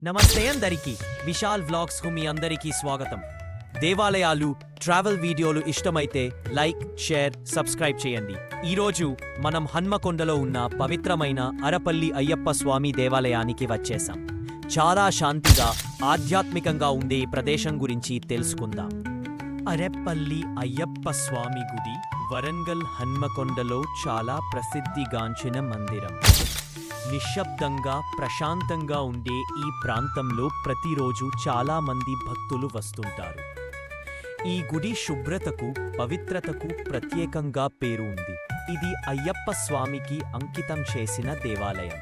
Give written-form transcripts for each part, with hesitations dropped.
నమస్తే అందరికీ విశాల్ వ్లాగ్స్ కు మీ అందరికీ స్వాగతం. దేవాలయాలు ట్రావెల్ వీడియోలు ఇష్టమైతే లైక్, షేర్, సబ్స్క్రైబ్ చేయండి. ఈరోజు మనం హన్మకొండలో ఉన్న పవిత్రమైన అరపల్లి అయ్యప్ప స్వామి దేవాలయానికి వచ్చేసాం. చాలా శాంతిగా, ఆధ్యాత్మికంగా ఉండే ఈ ప్రదేశం గురించి తెలుసుకుందాం. అరపల్లి అయ్యప్ప స్వామి గుడి వరంగల్ హన్మకొండలో చాలా ప్రసిద్ధిగాంచిన మందిరం. నిశ్శబ్దంగా, ప్రశాంతంగా ఉండే ఈ ప్రాంతంలో ప్రతిరోజు చాలా మంది భక్తులు వస్తుంటారు. ఈ గుడి శుభ్రతకు, పవిత్రతకు ప్రత్యేకంగా పేరు ఉంది. ఇది అయ్యప్ప స్వామికి అంకితం చేసిన దేవాలయం.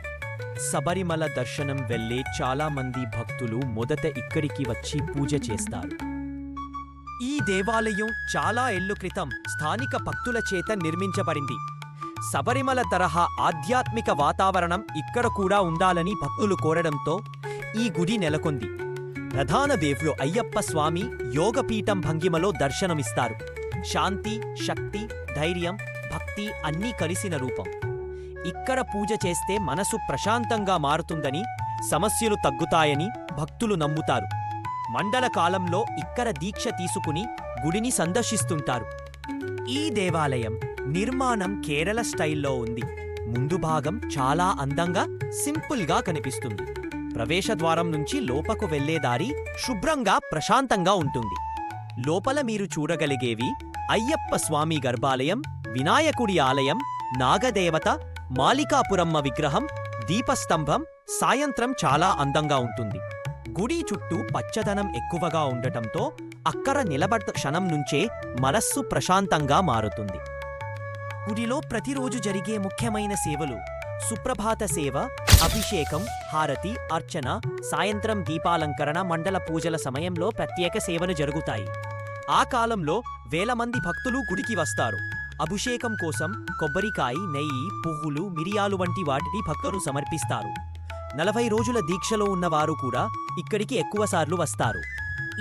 శబరిమల దర్శనం వెళ్లే చాలా మంది భక్తులు మొదట ఇక్కడికి వచ్చి పూజ చేస్తారు. ఈ దేవాలయం చాలా ఏళ్ల క్రితం స్థానిక భక్తుల చేత నిర్మించబడింది. శబరిమల తరహా ఆధ్యాత్మిక వాతావరణం ఇక్కడ కూడా ఉండాలని భక్తులు కోరడంతో ఈ గుడి నెలకొంది. ప్రధాన దేవుడు అయ్యప్ప స్వామి యోగపీఠం భంగిమలో దర్శనమిస్తారు. శాంతి, శక్తి, ధైర్యం, భక్తి అన్నీ కలిసిన రూపం. ఇక్కడ పూజ చేస్తే మనసు ప్రశాంతంగా మారుతుందని, సమస్యలు తగ్గుతాయని భక్తులు నమ్ముతారు. మండల కాలంలో ఇక్కడ దీక్ష తీసుకుని గుడిని సందర్శిస్తుంటారు. ఈ దేవాలయం నిర్మాణం కేరళ స్టైల్లో ఉంది. ముందు భాగం చాలా అందంగా, సింపుల్గా కనిపిస్తుంది. ప్రవేశద్వారం నుంచి లోపకు వెళ్లే దారి శుభ్రంగా, ప్రశాంతంగా ఉంటుంది. లోపల మీరు చూడగలిగేవి అయ్యప్ప స్వామి గర్భాలయం, వినాయకుడి ఆలయం, నాగదేవత, మాలికాపురమ్మ విగ్రహం, దీపస్తంభం. సాయంత్రం చాలా అందంగా ఉంటుంది. గుడి చుట్టూ పచ్చదనం ఎక్కువగా ఉండటంతో అక్కడ నిలబడ్డ క్షణం నుంచే మనస్సు ప్రశాంతంగా మారుతుంది. గుడిలో ప్రతిరోజు జరిగే ముఖ్యమైన సేవలు: సుప్రభాత సేవ, అభిషేకం, హారతి, అర్చన, సాయంత్రం దీపాలంకరణ, మండల పూజల సమయంలో ప్రత్యేక సేవలు జరుగుతాయి. ఆ కాలంలో వేల మంది భక్తులు గుడికి వస్తారు. అభిషేకం కోసం కొబ్బరికాయ, నెయ్యి, పువ్వులు, మిరియాలు వంటి వాటిని భక్తులు సమర్పిస్తారు. 40 రోజుల దీక్షలో ఉన్నవారు కూడా ఇక్కడికి ఎక్కువసార్లు వస్తారు.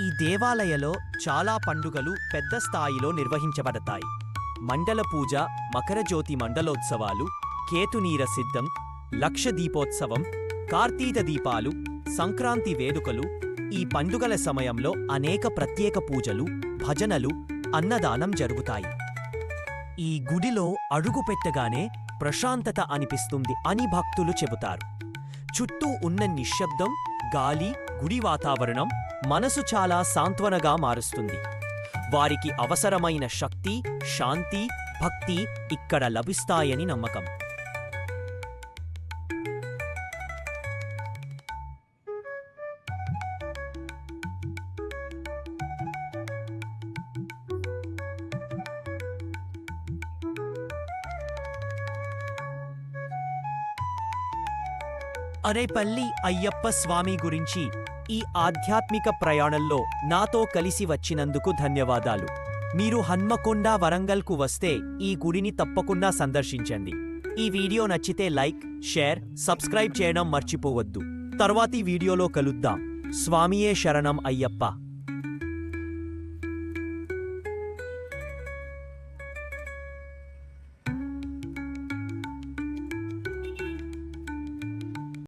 ఈ దేవాలయంలో చాలా పండుగలు పెద్ద స్థాయిలో నిర్వహించబడతాయి. మండల పూజ, మకరజ్యోతి మండలోత్సవాలు, కేతునీర సిద్ధం, లక్ష దీపోత్సవం, కార్తీక దీపాలు, సంక్రాంతి వేడుకలు. ఈ పండుగల సమయంలో అనేక ప్రత్యేక పూజలు, భజనలు, అన్నదానం జరుగుతాయి. ఈ గుడిలో అడుగు పెట్టగానే ప్రశాంతత అనిపిస్తుంది అని భక్తులు చెబుతారు. చుట్టూ ఉన్న నిశ్శబ్దం, గాలి, గుడి వాతావరణం మనసు చాలా సాంత్వనగా మారుస్తుంది. వారికి అవసరమైన శక్తి, శాంతి, భక్తి ఇక్కడ లభిస్తాయని నమ్మకం. అరేపల్లి అయ్యప్ప స్వామి గురించి ఈ ఆధ్యాత్మిక ప్రయాణంలో నాతో కలిసి వచ్చినందుకు ధన్యవాదాలు. మీరు హన్మకొండ, వరంగల్కు వస్తే ఈ గుడిని తప్పకుండా సందర్శించండి. ఈ వీడియో నచ్చితే లైక్, షేర్, సబ్స్క్రైబ్ చేయడం మర్చిపోవద్దు. తర్వాతి వీడియోలో కలుద్దాం. స్వామియే శరణం అయ్యప్ప.